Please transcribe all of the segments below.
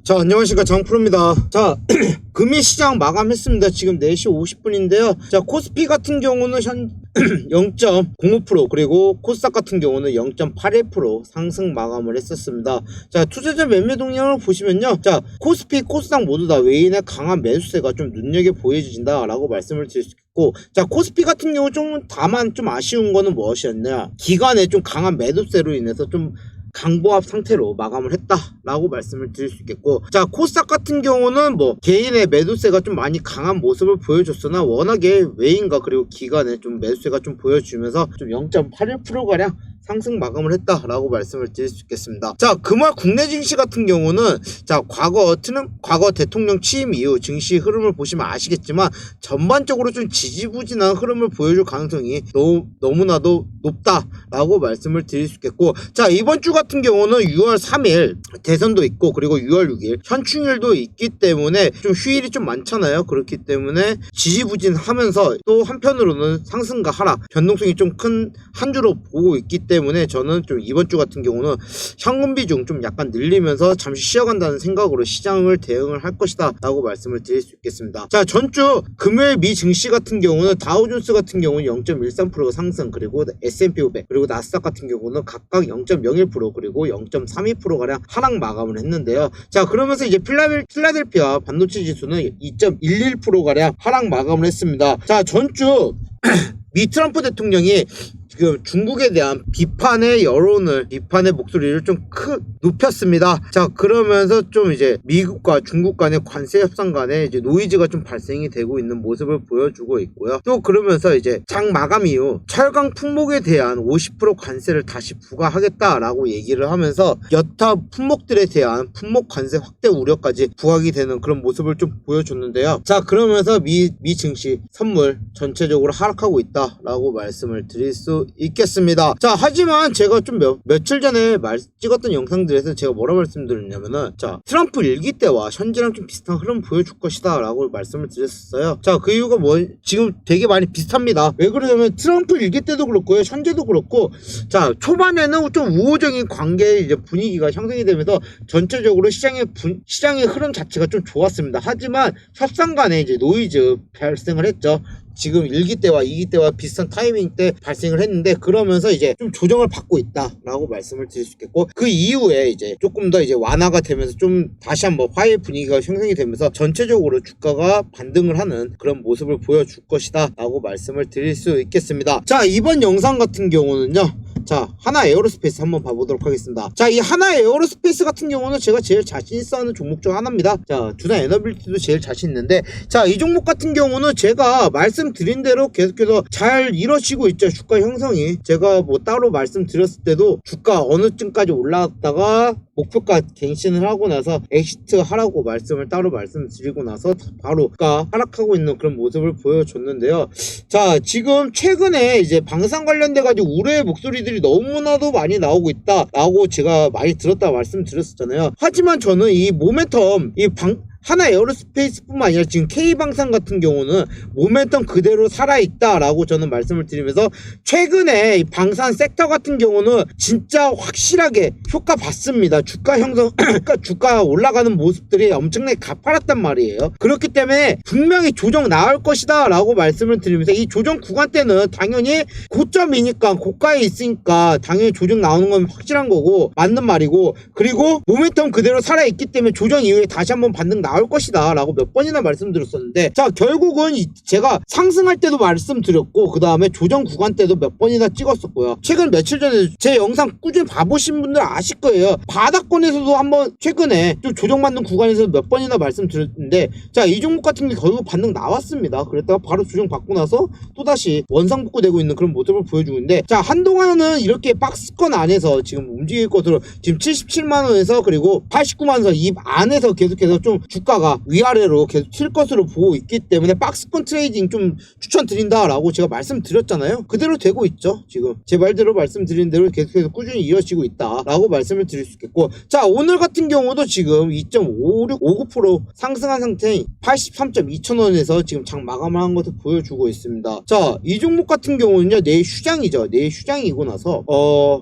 자, 안녕하십니까, 장프로입니다. 자, 금일시장 마감했습니다. 지금 4시 50분인데요 자, 코스피 같은 경우는 현 0.05% 그리고 코스닥 같은 경우는 0.81% 상승 마감을 했었습니다. 자, 투자자 매매 동향을 보시면요, 자, 코스피 코스닥 모두 다 외인의 강한 매수세가 좀 눈여겨 보여진다 라고 말씀을 드릴 수 있고, 자, 코스피 같은 경우 다만 좀 아쉬운 거는 무엇이었냐, 기관의 좀 강한 매도세로 인해서 좀 강보합 상태로 마감을 했다라고 말씀을 드릴 수 있겠고, 자, 코스닥 같은 경우는 뭐 개인의 매도세가 좀 많이 강한 모습을 보여줬으나 워낙에 외인과 그리고 기관의 좀 매수세가 좀 보여주면서 좀 0.81%가량 상승 마감을 했다라고 말씀을 드릴 수 있겠습니다. 자, 금화 국내 증시 같은 경우는, 자, 과거 대통령 취임 이후 증시 흐름을 보시면 아시겠지만 전반적으로 좀 지지부진한 흐름을 보여줄 가능성이 너무나도 높다라고 말씀을 드릴 수 있겠고, 자, 이번 주 같은 경우는 6월 3일 대선도 있고 그리고 6월 6일 현충일도 있기 때문에 좀 휴일이 좀 많잖아요. 그렇기 때문에 지지부진하면서 또 한편으로는 상승과 하락 변동성이 좀 큰 한 주로 보고 있기 때문에 저는 좀 이번 주 같은 경우는 현금 비중 좀 약간 늘리면서 잠시 쉬어간다는 생각으로 시장을 대응을 할 것이다 라고 말씀을 드릴 수 있겠습니다. 자, 전주 금요일 미 증시 같은 경우는 다우존스 같은 경우는 0.13%가 상승, 그리고 S&P 500 그리고 나스닥 같은 경우는 각각 0.01% 그리고 0.32%가량 하락 마감을 했는데요. 자, 그러면서 이제 필라델피아 반도체 지수는 2.11%가량 하락 마감을 했습니다. 자, 전주 미 트럼프 대통령이 지금 중국에 대한 비판의 목소리를 좀 높였습니다. 자, 그러면서 좀 이제 미국과 중국 간의 관세 협상 간에 이제 노이즈가 좀 발생이 되고 있는 모습을 보여주고 있고요. 또 그러면서 이제 장 마감 이후 철강 품목에 대한 50% 관세를 다시 부과하겠다라고 얘기를 하면서 여타 품목들에 대한 품목 관세 확대 우려까지 부각이 되는 그런 모습을 좀 보여줬는데요. 자, 그러면서 미 증시 선물 전체적으로 하락하고 있다라고 말씀을 드릴 수 있겠습니다. 자, 하지만 제가 좀 며칠 전에 찍었던 영상들에서 제가 뭐라 말씀드렸냐면은, 자, 트럼프 일기 때와 현재랑 좀 비슷한 흐름 보여줄 것이다 라고 말씀을 드렸었어요. 자, 그 이유가 지금 되게 많이 비슷합니다. 왜 그러냐면 트럼프 일기 때도 그렇고요, 현재도 그렇고, 자, 초반에는 좀 우호적인 관계 이제 분위기가 형성이 되면서 전체적으로 시장의 흐름 자체가 좀 좋았습니다. 하지만 협상 간에 이제 노이즈 발생을 했죠. 지금 1기 때와 2기 때와 비슷한 타이밍 때 발생을 했는데, 그러면서 이제 좀 조정을 받고 있다라고 말씀을 드릴 수 있겠고, 그 이후에 이제 조금 더 이제 완화가 되면서 좀 다시 한번 화해 분위기가 형성이 되면서 전체적으로 주가가 반등을 하는 그런 모습을 보여줄 것이다 라고 말씀을 드릴 수 있겠습니다. 자, 이번 영상 같은 경우는요, 자, 하나 에어로스페이스 한번 봐보도록 하겠습니다. 자, 이 하나 에어로스페이스 같은 경우는 제가 제일 자신 있어 하는 종목 중 하나입니다. 자, 두산 에너빌리티도 제일 자신 있는데, 자, 이 종목 같은 경우는 제가 말씀드린 대로 계속해서 잘 이루어지고 있죠. 주가 형성이 제가 뭐 따로 말씀드렸을 때도 주가 어느 쯤까지 올라갔다가 목표가 갱신을 하고 나서 엑시트 하라고 따로 말씀드리고 나서 바로 주가 하락하고 있는 그런 모습을 보여줬는데요. 자, 지금 최근에 이제 방산 관련돼 가지고 우려의 목소리들이 너무나도 많이 나오고 있다라고 제가 많이 들었다 말씀드렸었잖아요. 하지만 저는 이 모멘텀, 하나 에어로스페이스뿐만 아니라 지금 K방산 같은 경우는 모멘텀 그대로 살아있다라고 저는 말씀을 드리면서, 최근에 이 방산 섹터 같은 경우는 진짜 확실하게 효과 봤습니다. 주가 형성, 그러니까 주가 올라가는 모습들이 엄청나게 가파랐단 말이에요. 그렇기 때문에 분명히 조정 나올 것이다 라고 말씀을 드리면서, 이 조정 구간 때는 당연히 고점이니까 고가에 있으니까 당연히 조정 나오는 건 확실한 거고 맞는 말이고, 그리고 모멘텀 그대로 살아있기 때문에 조정 이후에 다시 한번 반등 나올 것이다 라고 몇 번이나 말씀드렸었는데, 자, 결국은 제가 상승할 때도 말씀드렸고 그 다음에 조정 구간 때도 몇 번이나 찍었었고요. 최근 며칠 전에 제 영상 꾸준히 봐보신 분들 아실 거예요. 바닥권에서도 한번 최근에 좀 조정받는 구간에서 몇 번이나 말씀드렸는데, 자, 이 종목 같은 게 결국 반등 나왔습니다. 그랬다가 바로 조정 받고 나서 또다시 원상복구되고 있는 그런 모습을 보여주는데, 자, 한동안은 이렇게 박스권 안에서 지금 움직일 것으로 지금 77만원에서 그리고 89만원 이 안에서 계속해서 좀 주가가 위아래로 계속 칠 것으로 보고 있기 때문에 박스권 트레이딩 좀 추천드린다라고 제가 말씀드렸잖아요. 그대로 되고 있죠. 지금 제 말대로 말씀드린 대로 계속해서 꾸준히 이어지고 있다라고 말씀을 드릴 수 있겠고, 자, 오늘 같은 경우도 지금 2.5659% 상승한 상태인 83.2천원에서 지금 장 마감을 한 것을 보여주고 있습니다. 자, 이 종목 같은 경우는요, 내일 휴장이죠. 내일 휴장이고 나서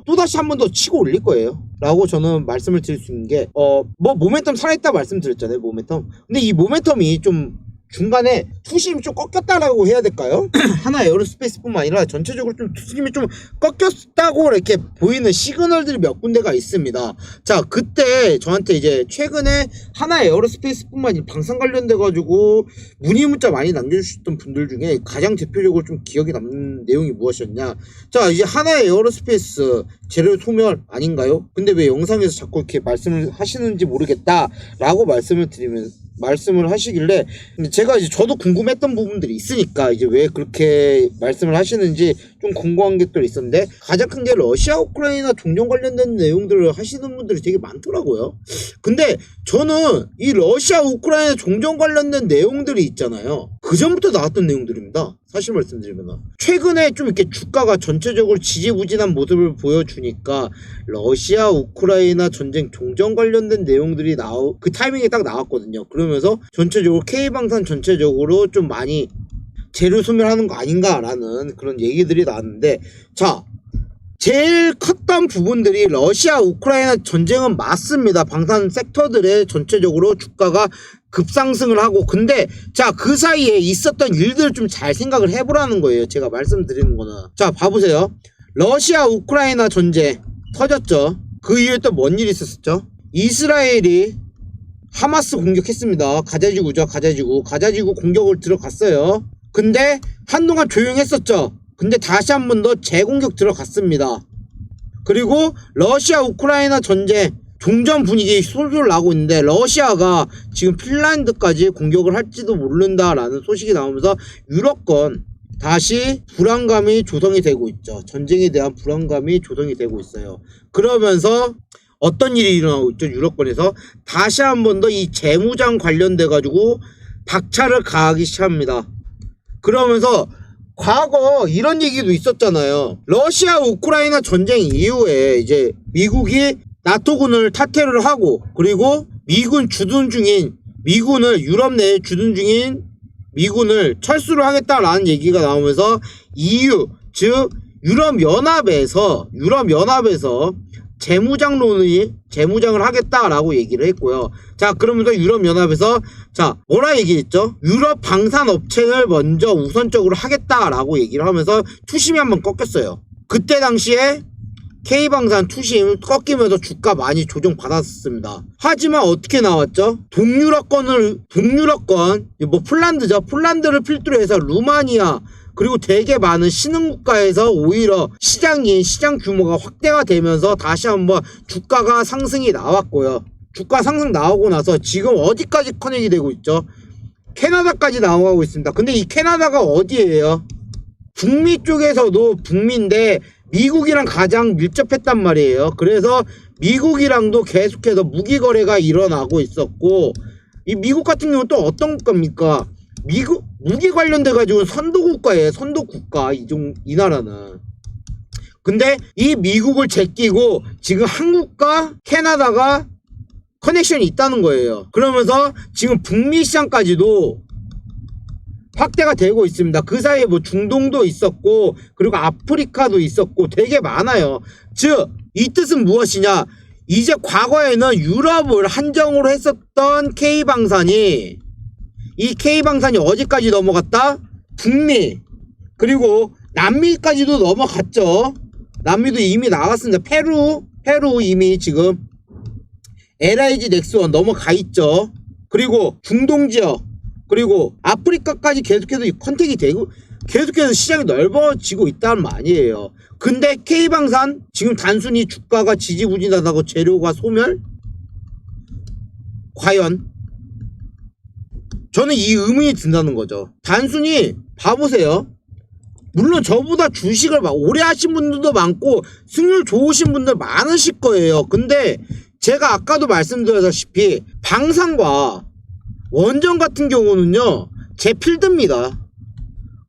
또다시 한 번 더 치고 올릴 거예요. 라고 저는 말씀을 드릴 수 있는 게 뭐 모멘텀 살아있다 말씀드렸잖아요. 모멘텀. 근데 이 모멘텀이 좀 중간에 투심이 좀 꺾였다라고 해야 될까요? 하나 에어로스페이스뿐만 아니라 전체적으로 좀 투심이 좀 꺾였다고 이렇게 보이는 시그널들이 몇 군데가 있습니다. 자, 그때 저한테 이제 최근에 하나 에어로스페이스뿐만 아니라 방산 관련돼 가지고 문의 문자 많이 남겨주셨던 분들 중에 가장 대표적으로 좀 기억에 남는 내용이 무엇이었냐? 자, 이제 하나 에어로스페이스 재료 소멸 아닌가요? 근데 왜 영상에서 자꾸 이렇게 말씀을 하시는지 모르겠다라고 말씀을 하시길래 제가 이제 저도 궁금했던 부분들이 있으니까 이제 왜 그렇게 말씀을 하시는지 좀 궁금한 것들이 있었는데, 가장 큰 게 러시아 우크라이나 종전 관련된 내용들을 하시는 분들이 되게 많더라고요. 근데 저는 이 러시아 우크라이나 종전 관련된 내용들이 있잖아요, 그 전부터 나왔던 내용들입니다. 사실 말씀드리면 최근에 좀 이렇게 주가가 전체적으로 지지부진한 모습을 보여주니까 러시아 우크라이나 전쟁 종전 관련된 내용들이 그 타이밍에 딱 나왔거든요. 그러면서 전체적으로 K방산 전체적으로 좀 많이 재료 소멸하는 거 아닌가라는 그런 얘기들이 나왔는데, 자, 제일 컸던 부분들이 러시아 우크라이나 전쟁은 맞습니다. 방산 섹터들의 전체적으로 주가가 급상승을 하고, 근데 자, 그 사이에 있었던 일들을 좀 잘 생각을 해보라는 거예요. 제가 말씀드리는 거는, 자, 봐보세요. 러시아 우크라이나 전쟁 터졌죠. 그 이후에 또 뭔 일이 있었죠? 이스라엘이 하마스 공격했습니다. 가자지구죠. 가자지구 공격을 들어갔어요. 근데 한동안 조용했었죠. 근데 다시 한 번 더 재공격 들어갔습니다. 그리고 러시아 우크라이나 전쟁 종전 분위기 솔솔 나고 있는데, 러시아가 지금 핀란드까지 공격을 할지도 모른다라는 소식이 나오면서 유럽권 다시 불안감이 조성이 되고 있죠. 전쟁에 대한 불안감이 조성이 되고 있어요. 그러면서 어떤 일이 일어나고 있죠? 유럽권에서 다시 한 번 더 이 재무장 관련돼 가지고 박차를 가하기 시작합니다. 그러면서 과거 이런 얘기도 있었잖아요. 러시아 우크라이나 전쟁 이후에 이제 미국이 나토군을 탈퇴를 하고, 그리고 미군을 유럽 내에 주둔 중인 미군을 철수를 하겠다라는 얘기가 나오면서 EU, 즉 유럽연합에서 재무장을 하겠다라고 얘기를 했고요. 자, 그러면서 유럽연합에서 뭐라 얘기했죠? 유럽 방산업체를 먼저 우선적으로 하겠다라고 얘기를 하면서 투심이 한번 꺾였어요. 그때 당시에 K방산 투심 꺾이면서 주가 많이 조정받았습니다. 하지만 어떻게 나왔죠? 동유럽권, 폴란드죠. 폴란드를 필두로 해서 루마니아, 그리고 되게 많은 신흥국가에서 오히려 시장 규모가 확대가 되면서 다시 한번 주가가 상승이 나왔고요. 주가 상승 나오고 나서 지금 어디까지 커넥이 되고 있죠? 캐나다까지 나오고 있습니다. 근데 이 캐나다가 어디예요? 북미 쪽에서도 북미인데 미국이랑 가장 밀접했단 말이에요. 그래서 미국이랑도 계속해서 무기 거래가 일어나고 있었고, 이 미국 같은 경우는 또 어떤 국가입니까? 무기 관련돼 가지고 선도국가예요. 선도국가. 이 나라는. 근데 이 미국을 제끼고 지금 한국과 캐나다가 커넥션이 있다는 거예요. 그러면서 지금 북미 시장까지도 확대가 되고 있습니다. 그 사이에 뭐 중동도 있었고, 그리고 아프리카도 있었고, 되게 많아요. 즉, 이 뜻은 무엇이냐? 이제 과거에는 유럽을 한정으로 했었던 K방산이, 이 K방산이 어디까지 넘어갔다? 북미, 그리고 남미까지도 넘어갔죠. 남미도 이미 나갔습니다. 페루 이미 지금 LIG 넥스원 넘어가 있죠. 그리고 중동 지역, 그리고 아프리카까지 계속해서 컨택이 되고 계속해서 시장이 넓어지고 있다는 말이에요. 근데 K방산 지금 단순히 주가가 지지부진하다고 재료가 소멸? 과연? 저는 이 의문이 든다는 거죠. 단순히 봐보세요. 물론 저보다 주식을 오래 하신 분들도 많고 승률 좋으신 분들 많으실 거예요. 근데 제가 아까도 말씀드렸다시피 방산과 원전 같은 경우는요, 제 필드입니다.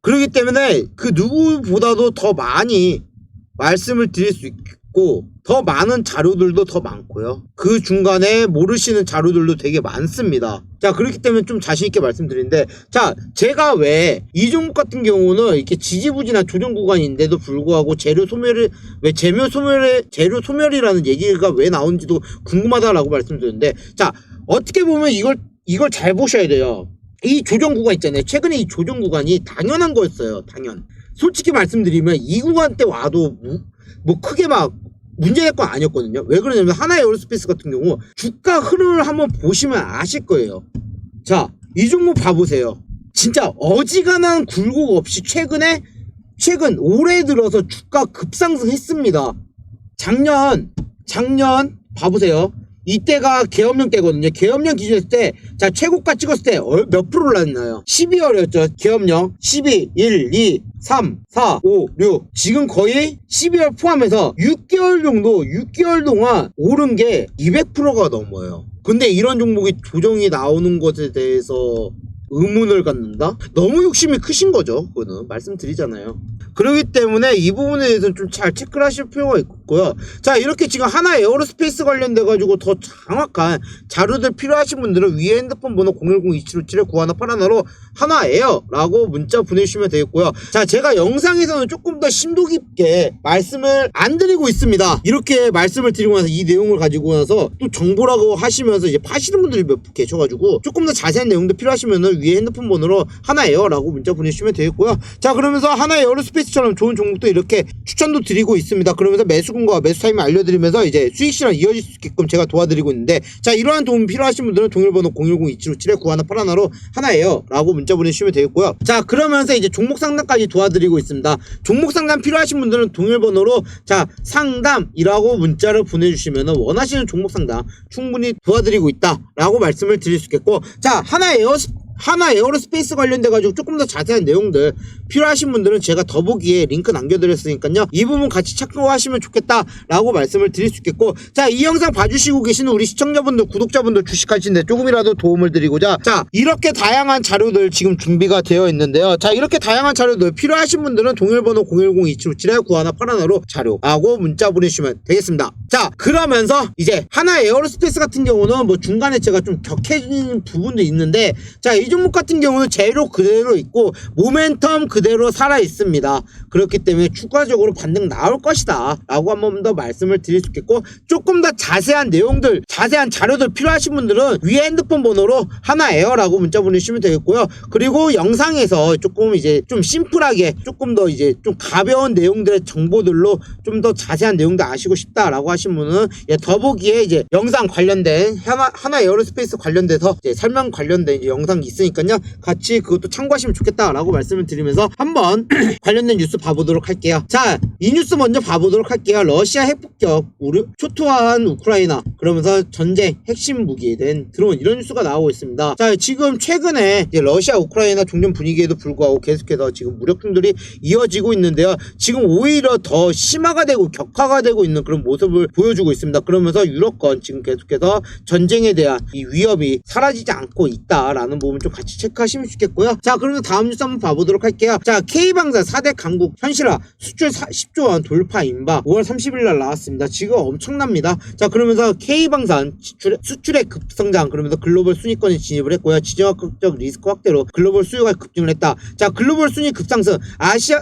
그렇기 때문에 그 누구보다도 더 많이 말씀을 드릴 수 있고, 더 많은 자료들도 더 많고요. 그 중간에 모르시는 자료들도 되게 많습니다. 자, 그렇기 때문에 좀 자신있게 말씀드리는데, 자, 제가 왜 이 종목 같은 경우는 이렇게 지지부진한 조정 구간인데도 불구하고 재료 소멸이라는 얘기가 왜 나온지도 궁금하다라고 말씀드렸는데, 자, 어떻게 보면 이걸 잘 보셔야 돼요. 이 조정 구간 있잖아요. 최근에 이 조정 구간이 당연한 거였어요. 솔직히 말씀드리면 이 구간 때 와도 뭐 크게 막 문제될 건 아니었거든요. 왜 그러냐면 하나에어로스페이스 같은 경우 주가 흐름을 한번 보시면 아실 거예요. 자, 이 종목 봐보세요. 진짜 어지간한 굴곡 없이 최근 올해 들어서 주가 급상승했습니다. 작년 봐보세요. 이때가 계엄령 때거든요. 계엄령 기준했을 때, 자, 최고가 찍었을 때 몇 프로 올랐나요? 12월이었죠. 계엄령. 12, 1, 2, 3, 4, 5, 6. 지금 거의 12월 포함해서 6개월 동안 오른 게 200%가 넘어요. 근데 이런 종목이 조정이 나오는 것에 대해서 의문을 갖는다? 너무 욕심이 크신 거죠. 그거는 말씀드리잖아요. 그렇기 때문에 이 부분에 대해서는 좀 잘 체크를 하실 필요가 있고요. 자, 이렇게 지금 하나 에어로스페이스 관련돼 가지고 더 정확한 자료들 필요하신 분들은 위에 핸드폰 번호 010-2757-9181로 하나에어라고 문자 보내주시면 되겠고요. 자, 제가 영상에서는 조금 더 심도 깊게 말씀을 안 드리고 있습니다. 이렇게 말씀을 드리고 나서 이 내용을 가지고 나서 또 정보라고 하시면서 이제 파시는 분들이 몇 분 계셔가지고 조금 더 자세한 내용도 필요하시면은 위에 핸드폰 번호로 하나에어라고 문자 보내주시면 되겠고요. 자, 그러면서 하나에어로스페이스처럼 좋은 종목도 이렇게 추천도 드리고 있습니다. 그러면서 매수군과 매수 타이밍 알려드리면서 이제 수익 실현 이어질 수 있게끔 제가 도와드리고 있는데, 자, 이러한 도움 필요하신 분들은 동일번호 010-2757-9181로 하나에어라고 문자 보내주시면 되겠고요. 자, 그러면서 이제 종목 상담까지 도와드리고 있습니다. 종목 상담 필요하신 분들은 동일번호로 자, 상담이라고 문자를 보내주시면 원하시는 종목 상담 충분히 도와드리고 있다라고 말씀을 드릴 수 있겠고, 자, 하나 에어로스페이스 관련돼가지고 조금 더 자세한 내용들 필요하신 분들은 제가 더보기에 링크 남겨드렸으니까요. 이 부분 같이 참고하시면 좋겠다라고 말씀을 드릴 수 있겠고, 자, 이 영상 봐주시고 계시는 우리 시청자분들, 구독자분들 주식하시는데 조금이라도 도움을 드리고자, 자, 이렇게 다양한 자료들 지금 준비가 되어 있는데요. 자, 이렇게 다양한 자료들 필요하신 분들은 동일번호 010-2757-9181로 자료하고 문자 보내주시면 되겠습니다. 자, 그러면서 이제 하나 에어로스페이스 같은 경우는 뭐 중간에 제가 좀 격해지는 부분도 있는데, 자, 이 종목 같은 경우는 재료 그대로 있고 모멘텀 그대로 살아 있습니다. 그렇기 때문에 추가적으로 반등 나올 것이다 라고 한 번 더 말씀을 드릴 수 있겠고, 조금 더 자세한 내용들, 자세한 자료들 필요하신 분들은 위에 핸드폰 번호로 하나에어라고 문자 보내주시면 되겠고요. 그리고 영상에서 조금 이제 좀 심플하게 조금 더 이제 좀 가벼운 내용들의 정보들로 좀 더 자세한 내용도 아시고 싶다라고 하신 분은 더보기에 이제 영상 관련된 하나 에어로스페이스 관련돼서 이제 설명 관련된 이제 영상이 있으니까요. 같이 그것도 참고하시면 좋겠다라고 말씀을 드리면서 한번 관련된 뉴스 봐보도록 할게요. 자, 이 뉴스 먼저 봐보도록 할게요. 러시아 핵폭격, 초토화한 우크라이나, 그러면서 전쟁 핵심 무기에 된 드론, 이런 뉴스가 나오고 있습니다. 자, 지금 최근에 이제 러시아 우크라이나 종전 분위기에도 불구하고 계속해서 지금 무력충돌이 이어지고 있는데요. 지금 오히려 더 심화가 되고 격화가 되고 있는 그런 모습을 보여주고 있습니다. 그러면서 유럽권 지금 계속해서 전쟁에 대한 이 위협이 사라지지 않고 있다라는 부분 좀 같이 체크하시면 좋겠고요. 자, 그러면 다음 뉴스 한번 봐보도록 할게요. 자, K방산 4대 강국 현실화, 수출 10조 원 돌파 임박, 5월 30일 날 나왔습니다. 지금 엄청납니다. 자, 그러면서 K방산 수출의 급성장, 그러면서 글로벌 순위권에 진입을 했고요. 지정학적 리스크 확대로 글로벌 수요가 급증을 했다. 자, 글로벌 순위 급상승,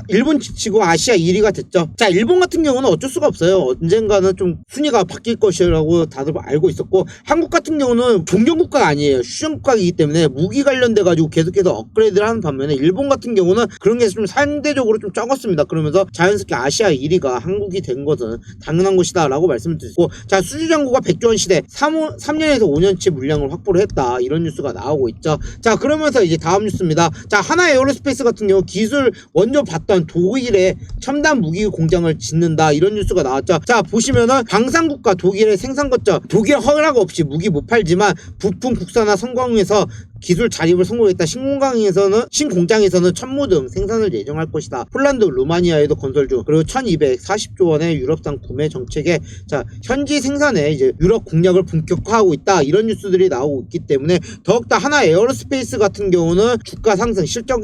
일본 지치고 아시아 1위가 됐죠. 자, 일본 같은 경우는 어쩔 수가 없어요. 언젠가는 좀 순위가 바뀔 것이라고 다들 알고 있었고, 한국 같은 경우는 종전국가가 아니에요. 휴전국가이기 때문에 무기 관련돼 가지고 계속해서 업그레이드를 하는 반면에 일본 같은 경우는 그런 게 좀 상대적으로 좀 적었습니다. 그러면서 자연스럽게 아시아 1위가 한국이 된 것은 당연한 것이다 라고 말씀을 드리고, 자, 수주장고가 100조 원 시대 3년에서 5년치 물량을 확보를 했다, 이런 뉴스가 나오고 있죠. 자, 그러면서 이제 다음 뉴스입니다. 자, 하나 에어로스페이스 같은 경우 기술 원조 받던 독일에 첨단 무기 공장을 짓는다, 이런 뉴스가 나왔죠. 자, 보시면은 방산국가 독일의 생산 거점, 독일 허락 없이 무기 못 팔지만 부품 국산화 성공해서 기술 자립을 성공했다. 신공장에서는 천무 등 생산을 예정할 것이다. 폴란드, 루마니아에도 건설 중. 그리고 1240조 원의 유럽산 구매 정책에 자 현지 생산에 이제 유럽 공략을 본격화하고 있다. 이런 뉴스들이 나오고 있기 때문에 더욱더 하나 에어로스페이스 같은 경우는 주가 상승 실적도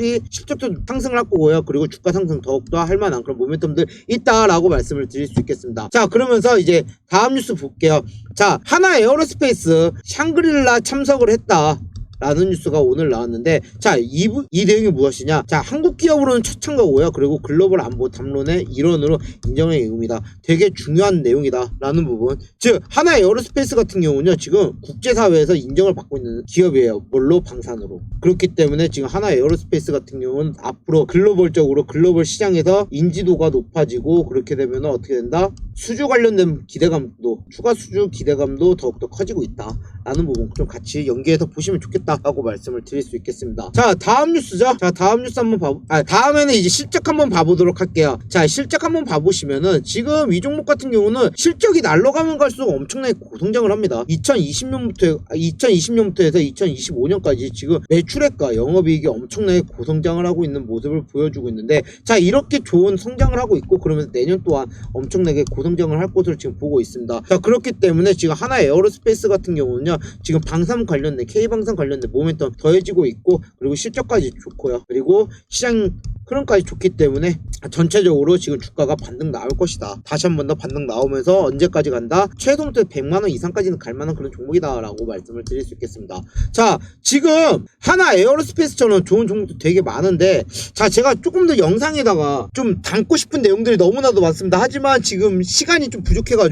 상승을 할 거고요. 그리고 주가 상승 더욱더 할 만한 그런 모멘텀들 있다라고 말씀을 드릴 수 있겠습니다. 자 그러면서 이제 다음 뉴스 볼게요. 자 하나 에어로스페이스 샹그릴라 참석을 했다. 라는 뉴스가 오늘 나왔는데 자 이 내용이 무엇이냐, 자 한국 기업으로는 첫 참가고요. 그리고 글로벌 안보 담론의 일원으로 인정의 의무이다. 되게 중요한 내용이다 라는 부분. 즉 하나 에어로스페이스 같은 경우는요 지금 국제사회에서 인정을 받고 있는 기업이에요. 뭘로? 방산으로. 그렇기 때문에 지금 하나 에어로스페이스 같은 경우는 앞으로 글로벌적으로 글로벌 시장에서 인지도가 높아지고, 그렇게 되면 어떻게 된다? 수주 관련된 기대감도, 추가 수주 기대감도 더욱더 커지고 있다 라는 부분 좀 같이 연계해서 보시면 좋겠다 라고 말씀을 드릴 수 있겠습니다. 자 다음 뉴스죠. 자 다음 뉴스 한번 다음에는 이제 실적 한번 봐보도록 할게요. 자 실적 한번 봐보시면은 지금 이 종목 같은 경우는 실적이 날아가면 갈수록 엄청나게 고성장을 합니다. 2020년부터 해서 2025년까지 지금 매출액과 영업이익이 엄청나게 고성장을 하고 있는 모습을 보여주고 있는데, 자 이렇게 좋은 성장을 하고 있고 그러면서 내년 또한 엄청나게 고성장을 할 것으로 지금 보고 있습니다. 자 그렇기 때문에 지금 하나 에어로스페이스 같은 경우는요 지금 방산 관련된 K방산 관련된 모멘텀 더해지고 있고, 그리고 실적까지 좋고요. 그리고 시장 흐름까지 좋기 때문에 전체적으로 지금 주가가 반등 나올 것이다. 다시 한 번 더 반등 나오면서 언제까지 간다? 최소부터 100만원 이상까지는 갈 만한 그런 종목이다 라고 말씀을 드릴 수 있겠습니다. 자 지금 하나 에어로스페이스처럼 좋은 종목도 되게 많은데, 자 제가 조금 더 영상에다가 좀 담고 싶은 내용들이 너무나도 많습니다. 하지만 지금 시간이 좀 부족해서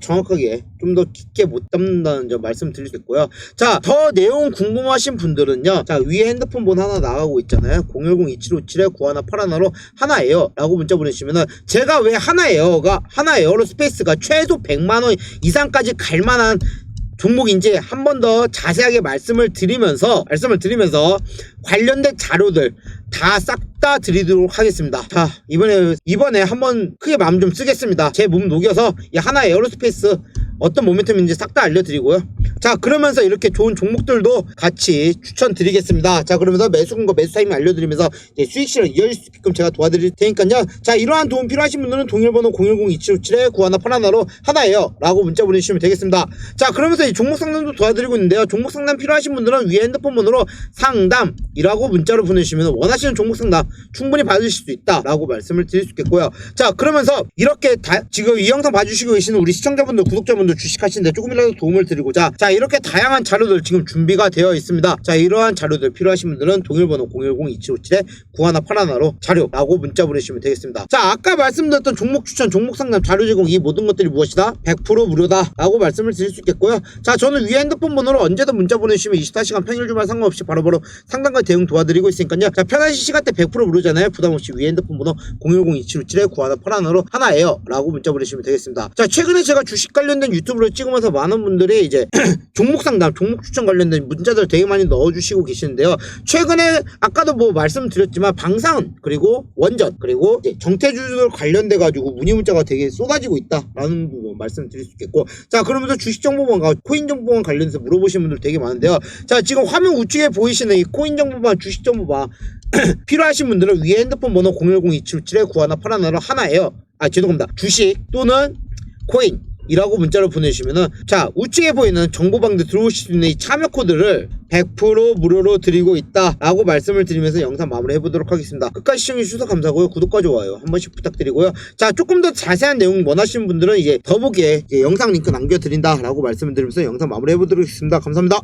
정확하게 좀 더 깊게 못 담는다는 점 말씀드릴 수 있고요. 자 더 내용 궁금하신 분들은요, 자 위에 핸드폰 번 하나 나가고 있잖아요. 010-2757-9181로 하나에어 라고 문자 보내주시면은 제가 왜 하나 에어로스페이스가 최소 100만원 이상까지 갈 만한 종목인지 한 번 더 자세하게 말씀을 드리면서 관련된 자료들 다 싹 다 드리도록 하겠습니다. 자 이번에 한번 크게 마음 좀 쓰겠습니다. 제 몸 녹여서 이 하나 에어로스페이스 어떤 모멘텀인지 싹 다 알려드리고요. 자 그러면서 이렇게 좋은 종목들도 같이 추천드리겠습니다. 자 그러면서 매수금과 매수 타이밍 알려드리면서 이제 수익 실현 이어질 수 있게끔 제가 도와드릴 테니까요. 자 이러한 도움 필요하신 분들은 동일번호 010-2757-9181로 하나예요 라고 문자 보내주시면 되겠습니다. 자 그러면서 이 종목 상담도 도와드리고 있는데요. 종목 상담 필요하신 분들은 위에 핸드폰 번호로 상담이라고 문자로 보내주시면 원하시는 종목 상담 충분히 받으실 수 있다 라고 말씀을 드릴 수 있겠고요. 자 그러면서 이렇게 지금 이 영상 봐주시고 계시는 우리 시청자분들, 구독자분들 주식하시는데 조금이라도 도움을 드리고자 자 이렇게 다양한 자료들 지금 준비가 되어 있습니다. 자 이러한 자료들 필요하신 분들은 동일번호 010-2757-9181로 자료라고 문자 보내주시면 되겠습니다. 자 아까 말씀드렸던 종목 추천, 종목 상담, 자료 제공 이 모든 것들이 무엇이다? 100% 무료다 라고 말씀을 드릴 수 있겠고요. 자 저는 위에 핸드폰 번호로 언제든 문자 보내주시면 24시간 평일 주말 상관없이 바로바로 상담과 대응 도와드리고 있으니까요. 자 편하신 시간대 100% 무료잖아요. 부담없이 위에 핸드폰 번호 010-2757-9181로 하나예요 라고 문자 보내주시면 되겠습니다. 자 최근에 제가 주식 관련된 유튜브를 찍으면서 많은 분들이 이제 종목 상담, 종목 추천 관련된 문자들 되게 많이 넣어주시고 계시는데요. 최근에 아까도 뭐 말씀드렸지만 방산 그리고 원전 그리고 이제 정태주들 관련돼 가지고 문의 문자가 되게 쏟아지고 있다라는 부분 말씀드릴 수 있겠고, 자 그러면서 주식 정보방과 코인 정보방 관련해서 물어보시는 분들 되게 많은데요. 자 지금 화면 우측에 보이시는 이 코인 정보방, 주식 정보방 필요하신 분들은 위에 핸드폰 번호 010-2757-9181로 하나예요. 죄송합니다. 주식 또는 코인 이라고 문자로 보내주시면은 자 우측에 보이는 정보방들 들어오실 수 있는 이 참여 코드를 100% 무료로 드리고 있다 라고 말씀을 드리면서 영상 마무리 해보도록 하겠습니다. 끝까지 시청해주셔서 감사하고요. 구독과 좋아요 한 번씩 부탁드리고요. 자 조금 더 자세한 내용 원하시는 분들은 이제 더보기에 영상 링크 남겨드린다 라고 말씀을 드리면서 영상 마무리 해보도록 하겠습니다. 감사합니다.